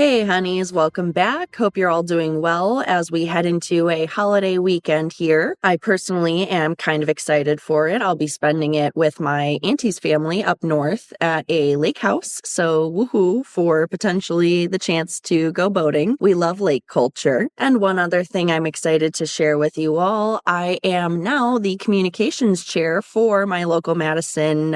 Hey honeys, welcome back. Hope you're all doing well as we head into a holiday weekend here. I personally am kind of excited for it. I'll be spending it with my auntie's family up north at a lake house. So woohoo for potentially the chance to go boating. We love lake culture. And one other thing I'm excited to share with you all, I am now the communications chair for my local Madison,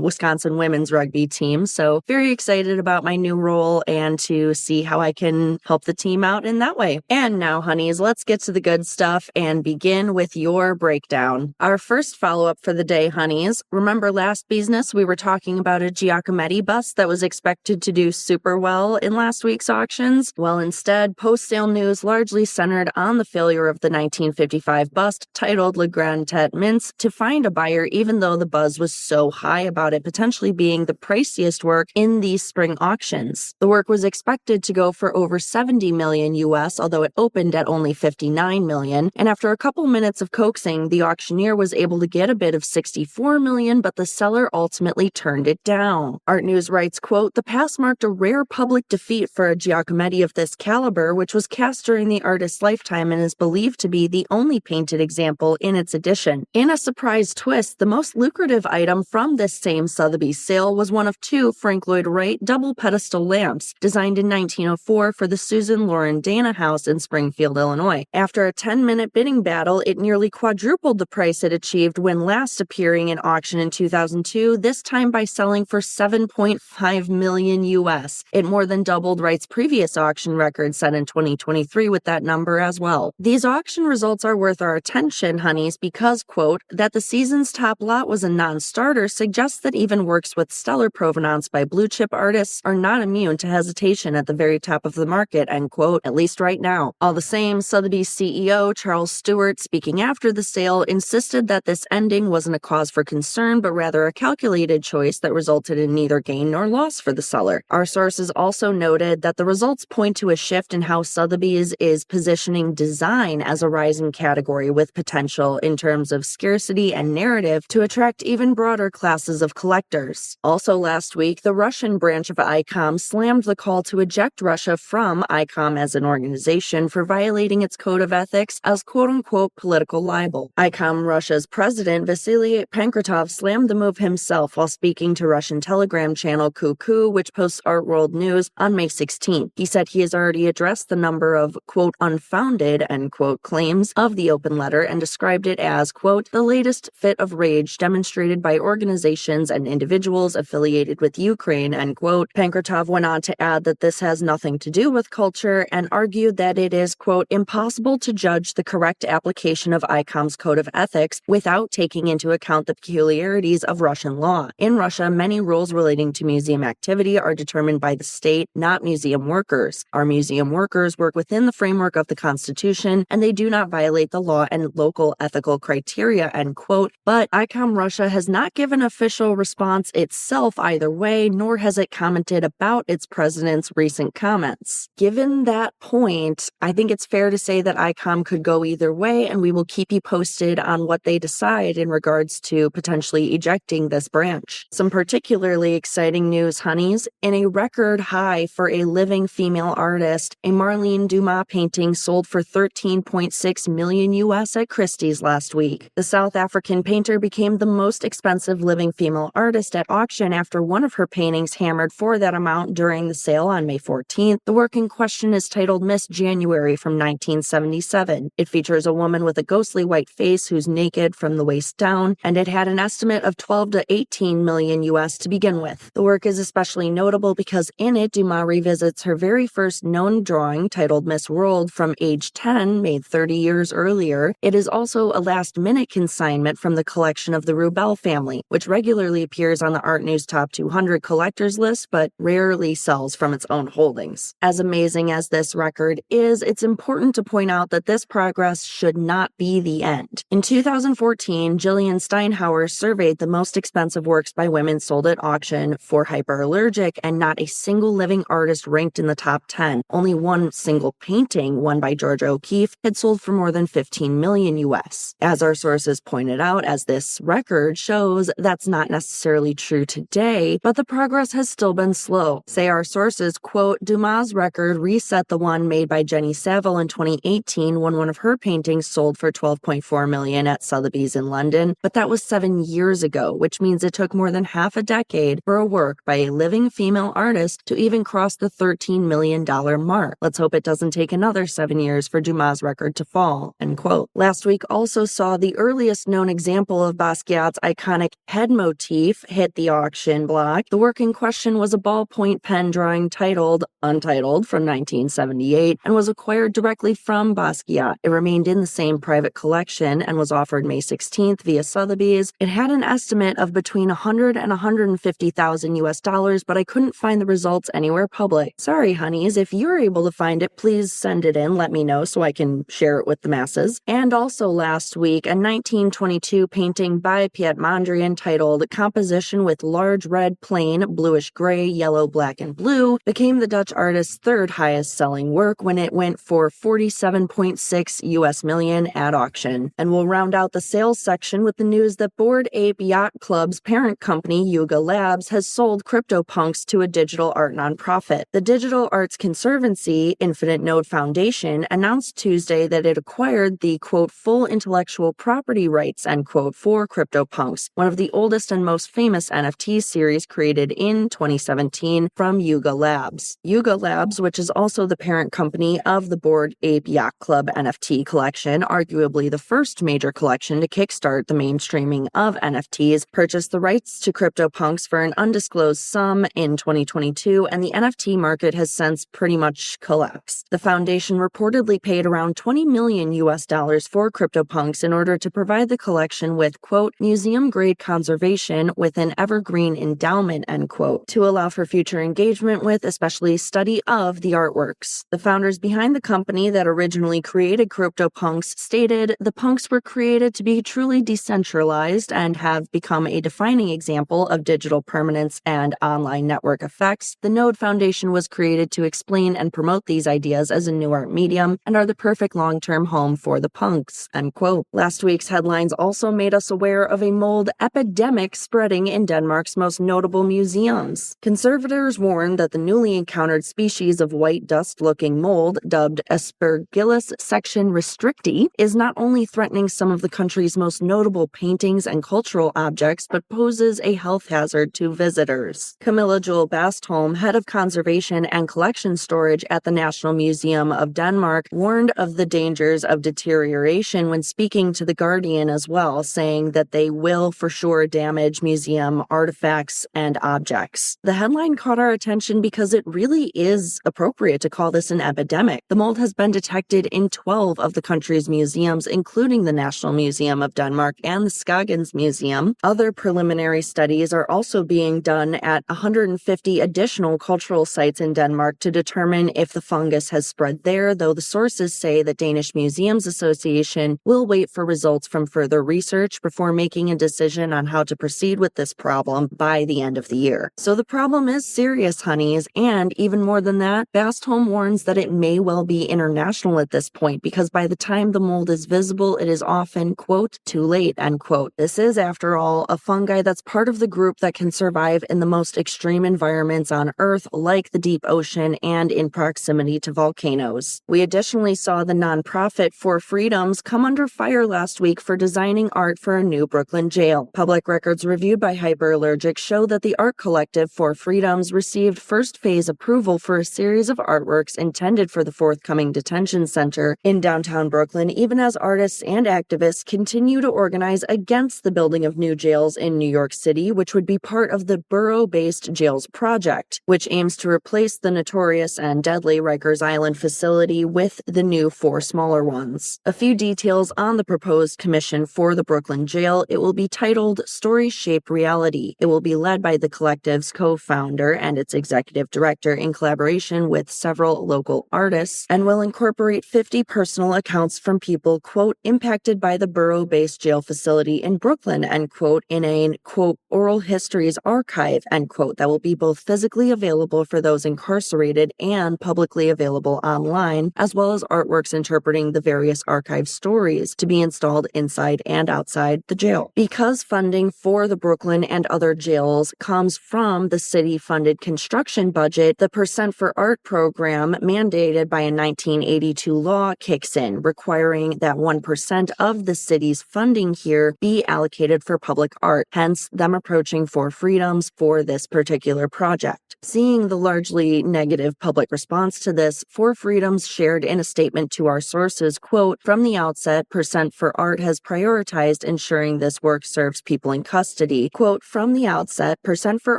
Wisconsin women's rugby team. So very excited about my new role and to see how I can help the team out in that way. And now, honeys, let's get to the good stuff and begin with your breakdown. Our first follow-up for the day, honeys. Remember last Beesness, we were talking about a Giacometti bust that was expected to do super well in last week's auctions? Well, instead, post-sale news largely centered on the failure of the 1955 bust titled Le Grand Tête Mince to find a buyer, even though the buzz was so high about it potentially being the priciest work in these spring auctions. The work was expected to go for over $70 million US, although it opened at only $59 million. And after a couple minutes of coaxing, the auctioneer was able to get a bid of $64 million, but the seller ultimately turned it down. Art News writes, quote, "The past marked a rare public defeat for a Giacometti of this caliber, which was cast during the artist's lifetime and is believed to be the only painted example in its edition. In a surprise twist, the most lucrative item from this same Sotheby's sale was one of two Frank Lloyd Wright double pedestal lamps, designed in 1904 for the Susan Lauren Dana House in Springfield, Illinois. After a 10-minute bidding battle, it nearly quadrupled the price it achieved when last appearing in auction in 2002, this time by selling for $7.5 million US. It more than doubled Wright's previous auction record set in 2023 with that number as well. These auction results are worth our attention, honeys, because, quote, that the season's top lot was a non-starter suggests that even works with stellar provenance by blue-chip artists are not immune to hesitation at the very top of the market, end quote, at least right now. All the same, Sotheby's CEO Charles Stewart, speaking after the sale, insisted that this ending wasn't a cause for concern, but rather a calculated choice that resulted in neither gain nor loss for the seller. Our sources also noted that the results point to a shift in how Sotheby's is positioning design as a rising category with potential in terms of scarcity and narrative to attract even broader classes of collectors. Also last week, the Russian branch of ICOM slammed the call to eject Russia from ICOM as an organization for violating its code of ethics as quote-unquote political libel. ICOM Russia's president Vasily Pankratov slammed the move himself while speaking to Russian Telegram channel Kuku, which posts Art World News, on May 16th. He said he has already addressed the number of quote unfounded end quote claims of the open letter and described it as quote the latest fit of rage demonstrated by organizations and individuals affiliated with Ukraine end quote. Pankratov went on to add that this has nothing to do with culture and argued that it is, quote, impossible to judge the correct application of ICOM's code of ethics without taking into account the peculiarities of Russian law. In Russia, many rules relating to museum activity are determined by the state, not museum workers. Our museum workers work within the framework of the Constitution, and they do not violate the law and local ethical criteria, end quote. But ICOM Russia has not given official response itself either way, nor has it commented about its president's recent comments. Given that point, I think it's fair to say that ICOM could go either way, and we will keep you posted on what they decide in regards to potentially ejecting this branch. Some particularly exciting news, honeys. In a record high for a living female artist, a Marlene Dumas painting sold for $13.6 million US at Christie's last week. The South African painter became the most expensive living female artist at auction after one of her paintings hammered for that amount during the sale on May 14th. The work in question is titled Miss January from 1977. It features a woman with a ghostly white face who's naked from the waist down, and it had an estimate of 12 to 18 million US to begin with. The work is especially notable because in it, Dumas revisits her very first known drawing titled Miss World from age 10, made 30 years earlier. It is also a last-minute consignment from the collection of the Rubel family, which regularly appears on the Art News Top 200 collectors list, but rarely sells from its own holdings. As amazing as this record is, it's important to point out that this progress should not be the end. In 2014, Jillian Steinhauer surveyed the most expensive works by women sold at auction for Hyperallergic, and not a single living artist ranked in the top 10. Only one single painting, one by Georgia O'Keeffe, had sold for more than $15 million US. As our sources pointed out, as this record shows, that's not necessarily true today, but the progress has still been slow. Say our sources, quote, quote, Dumas' record reset the one made by Jenny Saville in 2018 when one of her paintings sold for $12.4 million at Sotheby's in London, but that was 7 years ago, which means it took more than half a decade for a work by a living female artist to even cross the $13 million mark. Let's hope it doesn't take another 7 years for Dumas' record to fall, end quote. Last week also saw the earliest known example of Basquiat's iconic head motif hit the auction block. The work in question was a ballpoint pen drawing titled Untitled from 1978 and was acquired directly from Basquiat. It remained in the same private collection and was offered May 16th via Sotheby's. It had an estimate of between $100 and $150,000 US, but I couldn't find the results anywhere public. Sorry, honeys, if you're able to find it, please send it in. Let me know so I can share it with the masses. And also last week, a 1922 painting by Piet Mondrian titled Composition with Large Red Plain, Bluish Gray, Yellow, Black, and Blue became the Dutch artist's third highest selling work when it went for 47.6 US million at auction. And we'll round out the sales section with the news that Bored Ape Yacht Club's parent company, Yuga Labs, has sold CryptoPunks to a digital art nonprofit. The Digital Arts Conservancy, Infinite Node Foundation, announced Tuesday that it acquired the, quote, full intellectual property rights, end quote, for CryptoPunks, one of the oldest and most famous NFT series created in 2017 from Yuga Labs. Yuga Labs, which is also the parent company of the Bored Ape Yacht Club NFT collection, arguably the first major collection to kickstart the mainstreaming of NFTs, purchased the rights to CryptoPunks for an undisclosed sum in 2022, and the NFT market has since pretty much collapsed. The foundation reportedly paid around $20 million US for CryptoPunks in order to provide the collection with, quote, museum-grade conservation with an evergreen endowment, end quote, to allow for future engagement with, especially study of, the artworks. The founders behind the company that originally created CryptoPunks stated, the punks were created to be truly decentralized and have become a defining example of digital permanence and online network effects. The Node Foundation was created to explain and promote these ideas as a new art medium and are the perfect long-term home for the punks, end quote. Last week's headlines also made us aware of a mold epidemic spreading in Denmark's most notable museums. Conservators warned that the newly encountered species of white dust-looking mold, dubbed Aspergillus section restricti, is not only threatening some of the country's most notable paintings and cultural objects, but poses a health hazard to visitors. Camilla Jewel Bastholm, head of conservation and collection storage at the National Museum of Denmark, warned of the dangers of deterioration when speaking to The Guardian as well, saying that they will for sure damage museum artifacts and objects. The headline caught our attention because it really is appropriate to call this an epidemic. The mold has been detected in 12 of the country's museums, including the National Museum of Denmark and the Skagens Museum. Other preliminary studies are also being done at 150 additional cultural sites in Denmark to determine if the fungus has spread there, though the sources say the Danish Museums Association will wait for results from further research before making a decision on how to proceed with this problem by the end of the year. So the problem is serious, honeys, and even more than that, Bastholm warns that it may well be international at this point because by the time the mold is visible, it is often, quote, too late, end quote. This is, after all, a fungi that's part of the group that can survive in the most extreme environments on Earth, like the deep ocean and in proximity to volcanoes. We additionally saw the nonprofit For Freedoms come under fire last week for designing art for a new Brooklyn jail. Public records reviewed by Hyperallergic show that the art collective For Freedoms received first phase approval for a series of artworks intended for the forthcoming detention center in downtown Brooklyn, even as artists and activists continue to organize against the building of new jails in New York City, which would be part of the borough-based jails project, which aims to replace the notorious and deadly Rikers Island facility with the new 4 smaller ones. A few details on the proposed commission for the Brooklyn jail: it will be titled Stories Shape Reality. It will be led by the collective's co-founder and its executive director in collaboration with several local artists, and will incorporate 50 personal accounts from people, quote, impacted by the borough-based jail facility in Brooklyn, end quote, in a, quote, oral histories archive, end quote, that will be both physically available for those incarcerated and publicly available online, as well as artworks interpreting the various archive stories to be installed inside and outside the jail. Because funding for the Brooklyn and other jails comes from the city-funded construction budget, the Percent for Art program mandated by a 1982 law kicks in, requiring that 1% of the city's funding here be allocated for public art, hence them approaching For Freedoms for this particular project. Seeing the largely negative public response to this, For Freedoms shared in a statement to our sources, quote, "From the outset, Percent for Art has prioritized ensuring this work serves people in custody." Quote, "From the outset, Percent for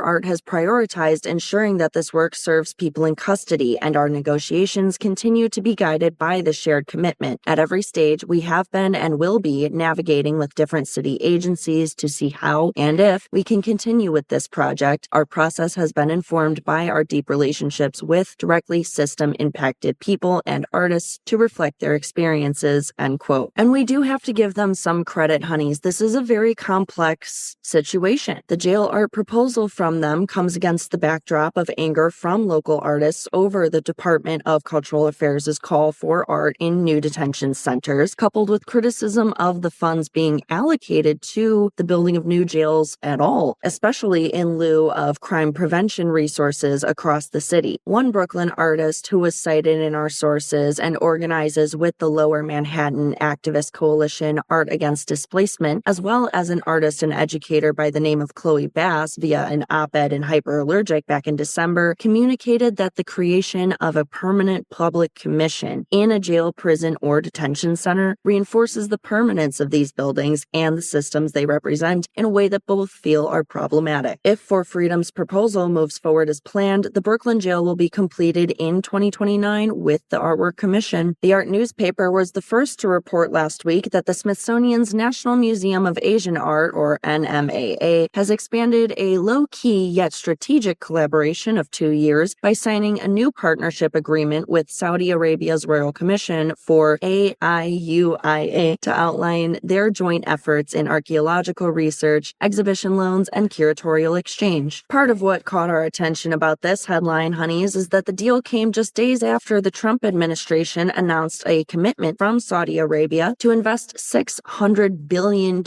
Art has prioritized ensuring that this work serves people in custody, and our negotiations continue to be guided by this shared commitment. At every stage, we have been and will be navigating with different city agencies to see how and if we can continue with this project. Our process has been informed by our deep relationships with directly system-impacted people and artists to reflect their experiences," end quote. And we do have to give them some credit, honeys. This is a very complex situation. The jail art proposal from them comes against the backdrop of anger from local artists over the Department of Cultural Affairs' call for art in new detention centers, coupled with criticism of the funds being allocated to the building of new jails at all, especially in lieu of crime prevention resources across the city. One Brooklyn artist who was cited in our sources and organizes with the Lower Manhattan activist coalition Art Against Displacement, as well as an artist and educator by the name of Chloe Bass via an op-ed in Hyperallergic back in December, communicated that the creation of a permanent public commission in a jail, prison, or detention center reinforces the permanence of these buildings and the systems they represent in a way that both feel are problematic. If For Freedom's proposal moves forward as planned, the Brooklyn jail will be completed in 2029 with the artwork commission. The art newspaper was the first to report last week that the Smithsonian's National Museum of Asian Art, or NMAA, has expanded a low-key yet strategic collaboration of 2 years by signing a new partnership agreement with Saudi Arabia's Royal Commission for AIUIA to outline their joint efforts in archaeological research, exhibition loans, and curatorial exchange. Part of what caught our attention about this headline, honeys, is that the deal came just days after the Trump administration announced a commitment from Saudi Arabia to invest $600 billion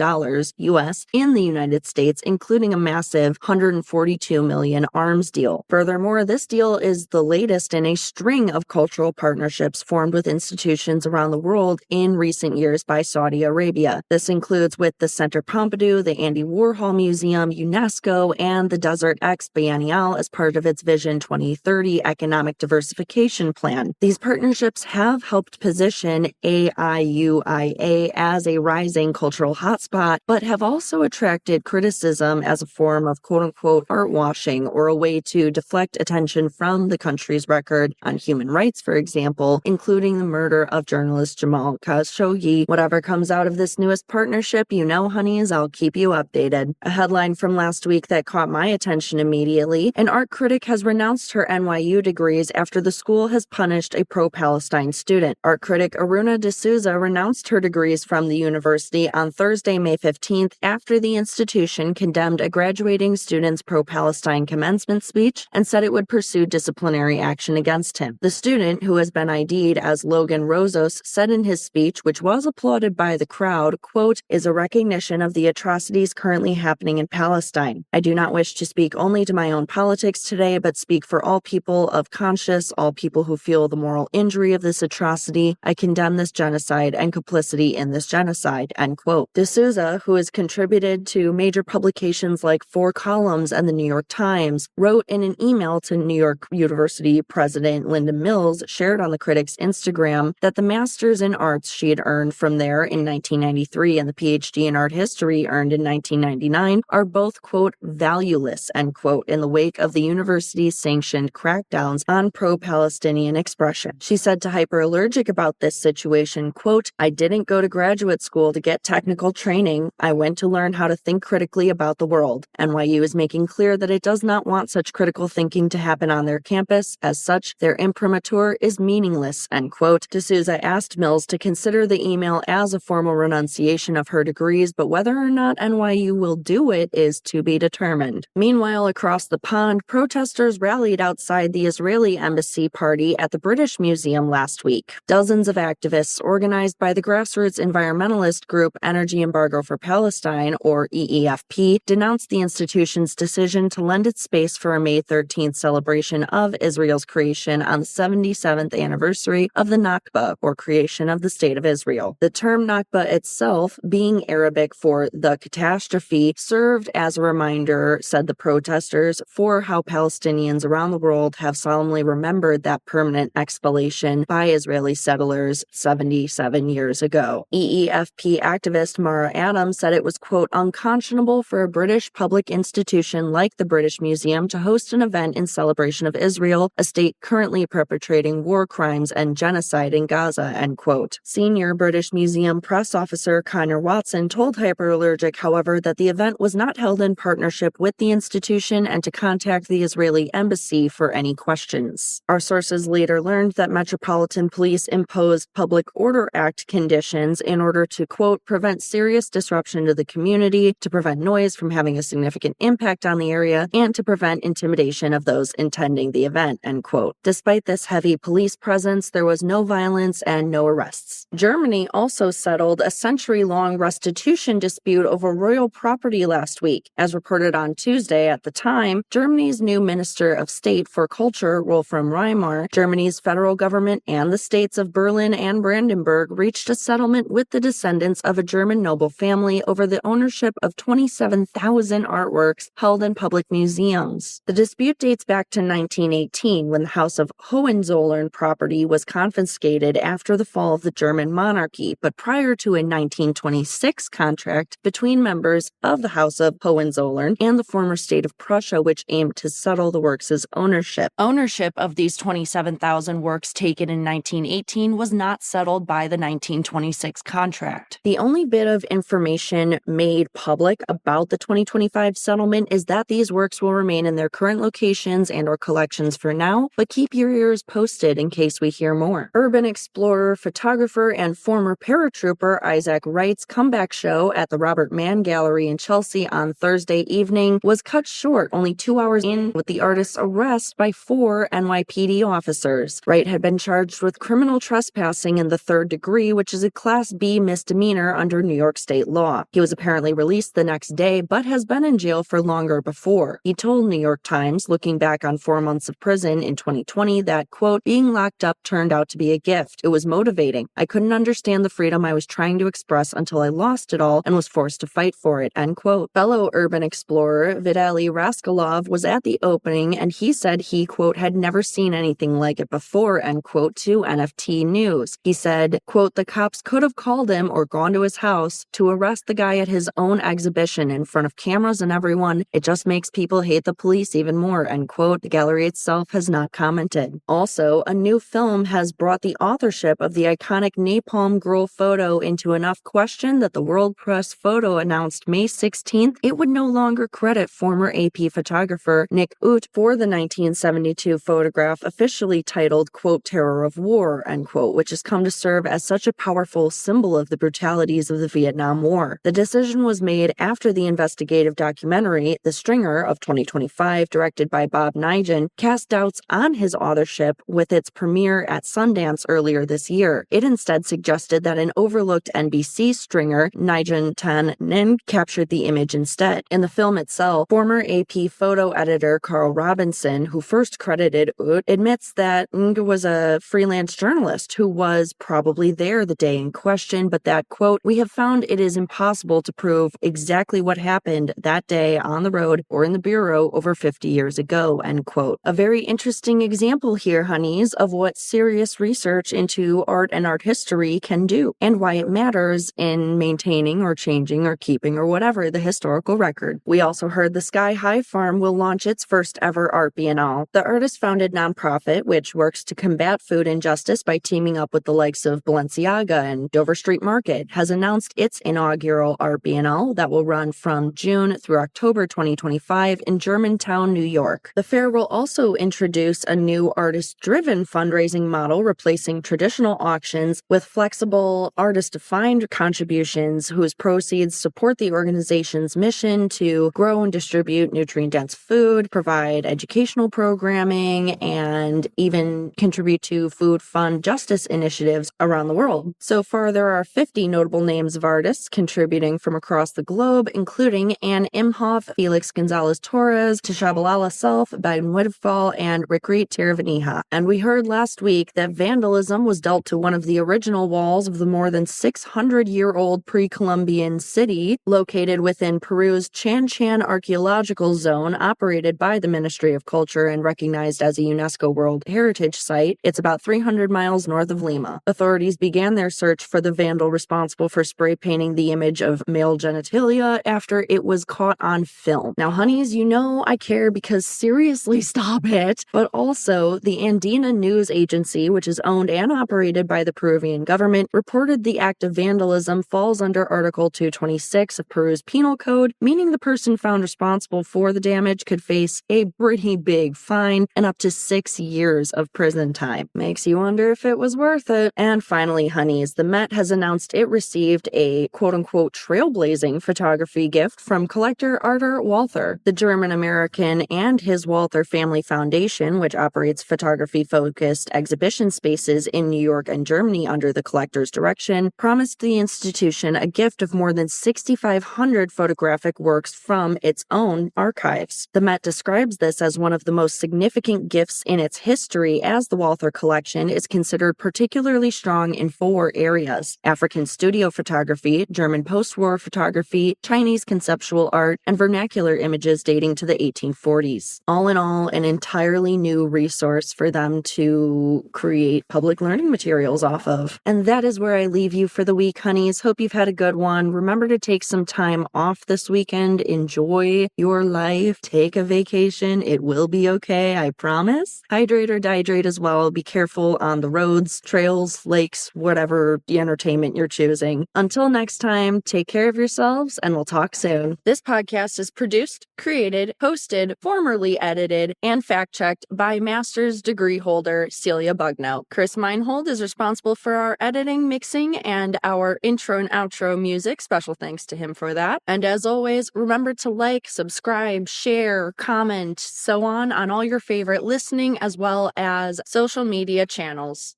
US in the United States, including a massive $142 million arms deal. Furthermore, this deal is the latest in a string of cultural partnerships formed with institutions around the world in recent years by Saudi Arabia. This includes with the Centre Pompidou, the Andy Warhol Museum, UNESCO, and the Desert X Biennial as part of its Vision 2030 economic diversification plan. These partnerships have helped position AIUIA as a rising cultural hotspot, but have also attracted criticism as a form of quote-unquote art washing, or a way to deflect attention from the country's record on human rights, for example, including the murder of journalist Jamal Khashoggi. Whatever comes out of this newest partnership, you know, honeys, I'll keep you updated. A headline from last week that caught my attention immediately: an art critic has renounced her NYU degrees after the school has punished a pro-Palestine student. Art critic Aruna D'Souza renounced her degrees from the university on Thursday, May 15th, after the institution condemned a graduating student's pro-Palestine commencement speech and said it would pursue disciplinary action against him. The student, who has been ID'd as Logan Rozos, said in his speech, which was applauded by the crowd, quote, "is a recognition of the atrocities currently happening in Palestine. I do not wish to speak only to my own politics today, but speak for all people of conscience, all people who feel the moral injury of this atrocity. I condemn this genocide and complicity in this genocide," end quote. D'Souza, who has contributed to major publications like Four Columns and the New York Times, wrote in an email to New York University President Linda Mills, shared on the critic's Instagram, that the master's in arts she had earned from there in 1993 and the PhD in art history earned in 1999 are both, quote, valueless, end quote, in the wake of the university's sanctioned crackdowns on pro-Palestinian expression. She said to Hyperallergic about this situation, quote, "I didn't go to graduate school to get technical training. I went to learn how to think critically about the world. NYU is making clear that it does not want such critical thinking to happen on their campus. As such, their imprimatur is meaningless," end quote. D'Souza asked Mills to consider the email as a formal renunciation of her degrees, but whether or not NYU will do it is to be determined. Meanwhile, across the pond, protesters rallied outside the Israeli embassy party at the British Museum last week. Dozens of activists organized by the grassroots environmentalist group Energy Embargo for Palestine, or EEFP, denounced the institution's decision to lend its space for a May 13th celebration celebration of Israel's creation on the 77th anniversary of the Nakba, or creation of the State of Israel. The term Nakba itself, being Arabic for the catastrophe, served as a reminder, said the protesters, for how Palestinians around the world have solemnly remembered that permanent expulsion by Israeli settlers 77 years ago. EEFP activist Mara Adams said it was, quote, unconscionable for a British public institution like the British Museum to host an event in celebration of Israel, a state currently perpetrating war crimes and genocide in Gaza, end quote. Senior British Museum press officer Connor Watson told Hyperallergic, however, that the event was not held in partnership with the institution and to contact the Israeli embassy for any questions. Our sources later learned that Metropolitan Police imposed Public Order Act conditions in order to, quote, prevent serious disruption to the community, to prevent noise from having a significant impact on the area, and to prevent intimidation of those attending the event, end quote. Despite this heavy police presence, there was no violence and no arrests. Germany also settled a century-long restitution dispute over royal property last week. As reported on Tuesday at the time, Germany's new Minister of State for Culture, Wolfram Reimer, Germany's federal government, and the states of Berlin and Brandenburg reached a settlement with the descendants of a German noble family over the ownership of 27,000 artworks held in public museums. The dispute dates back to 1918, when the House of Hohenzollern property was confiscated after the fall of the German monarchy, but prior to a 1926 contract between members of the House of Hohenzollern and the former state of Prussia, which aimed to settle the works' ownership. Ownership of these 27,000 works taken in 1918 was not settled by the 1926 contract. The only bit of information made public about the 2025 settlement is that these works will remain in their current locations and or collections for now, but keep your ears posted in case we hear more. Urban explorer, photographer, and former paratrooper Isaac Wright's comeback show at the Robert Mann Gallery in Chelsea on Thursday evening was cut short only 2 hours in with the artist's arrest by 4 NYPD officers. Wright had been charged with criminal trespassing in the third degree, which is a Class B misdemeanor under New York state law. He was apparently released the next day, but has been in jail for longer before. He told New York Times, looking back on 4 months of prison in 2020, that, quote, being locked up turned out to be a gift. It was motivating. I couldn't understand the freedom I was trying to express until I lost it all and was forced to fight for it, end quote. Fellow urban explorer Vitaly Raskolov was at the opening, and he said he, quote, had never seen anything like it before, end quote, to NFT News. He said, quote, the cops could have called him or gone to his house to arrest the guy at his own exhibition in front of cameras and everyone. It just makes people hate the police even more, end quote. The gallery itself has not commented. Also, a new film has brought the authorship of the iconic Napalm Girl photo into enough question that the World Press Photo announced May 16th it would no longer credit former AP photographer Nick Ut for the 1972 photograph officially titled, quote, Terror of War, end quote, which has come to serve as such a powerful symbol of the brutalities of the Vietnam War. The decision was made after the investigative documentary, The Stringer of 2025, directed by Bob Nigel, cast doubts on his authorship with its premiere at Sundance earlier this year. It instead suggested that an overlooked NBC stringer, Nigel Tan Nin, captured the image instead. In the film itself, former AP photo editor Carl Robinson, who first credited Ut, admits that Ng was a freelance journalist who was probably there the day in question, but that, quote, we have found it is impossible to prove exactly what happened that day on the road or in the bureau over 50 years ago, end quote. A very interesting example here, honeys, of what serious research into art and art history can do, and why it matters in maintaining or changing or keeping or whatever the historical record. We also heard the Sky High Farm will launch its first ever art biennale. The artist-founded nonprofit, which works to combat food injustice by teaming up with the likes of Balenciaga and Dover Street Market, has announced its inaugural art biennale that will run from June through October 2025 in Germantown, New York. The fair will also introduce a new artist-driven fundraising model replacing traditional auctions with flexible, artist-defined contributions whose proceeds support the organization's mission to grow and distribute nutrient-dense food, provide educational programming, and even contribute to food fund justice initiatives around the world. So far, there are 50 notable names of artists contributing from across the globe, including Anne Imhoff, Felix Gonzalez Torres, Tisha Bilal Self, Benwidfall and Recreate Terravanija. And we heard last week that vandalism was dealt to one of the original walls of the more than 600-year-old pre-Columbian city located within Peru's Chan Chan Archaeological Zone, operated by the Ministry of Culture and recognized as a UNESCO World Heritage Site. It's about 300 miles north of Lima. Authorities began their search for the vandal responsible for spray painting the image of male genitalia after it was caught on film. Now, honeys, you know I care because seriously, stop it. But also, the Andina News Agency, which is owned and operated by the Peruvian government, reported the act of vandalism falls under Article 226 of Peru's Penal Code, meaning the person found responsible for the damage could face a pretty big fine and up to 6 years of prison time. Makes you wonder if it was worth it. And finally, honeys, the Met has announced it received a quote-unquote trailblazing photography gift from collector Arthur Walther. The German-American and his Walther Family Foundation, which operates photography-focused exhibition spaces in New York and Germany under the collector's direction, promised the institution a gift of more than 6,500 photographic works from its own archives. The Met describes this as one of the most significant gifts in its history, as the Walther collection is considered particularly strong in 4 areas: African studio photography, German post-war photography, Chinese conceptual art, and vernacular images dating to the 1840s. All in all, an entirely new resource for them to create public learning materials off of. And that is where I leave you for the week, honeys. Hope you've had a good one. Remember to take some time off this weekend. Enjoy your life. Take a vacation. It will be okay, I promise. Hydrate or dehydrate as well. Be careful on the roads, trails, lakes, whatever the entertainment you're choosing. Until next time, take care of yourselves, and we'll talk soon. This podcast is produced, created, hosted, formerly edited, and fact-checked by master's degree holder Celia Bugno. Chris Meinhold is responsible for our editing, mixing, and our intro and outro music. Special thanks to him for that. And as always, remember to like, subscribe, share, comment, so on all your favorite listening as well as social media channels.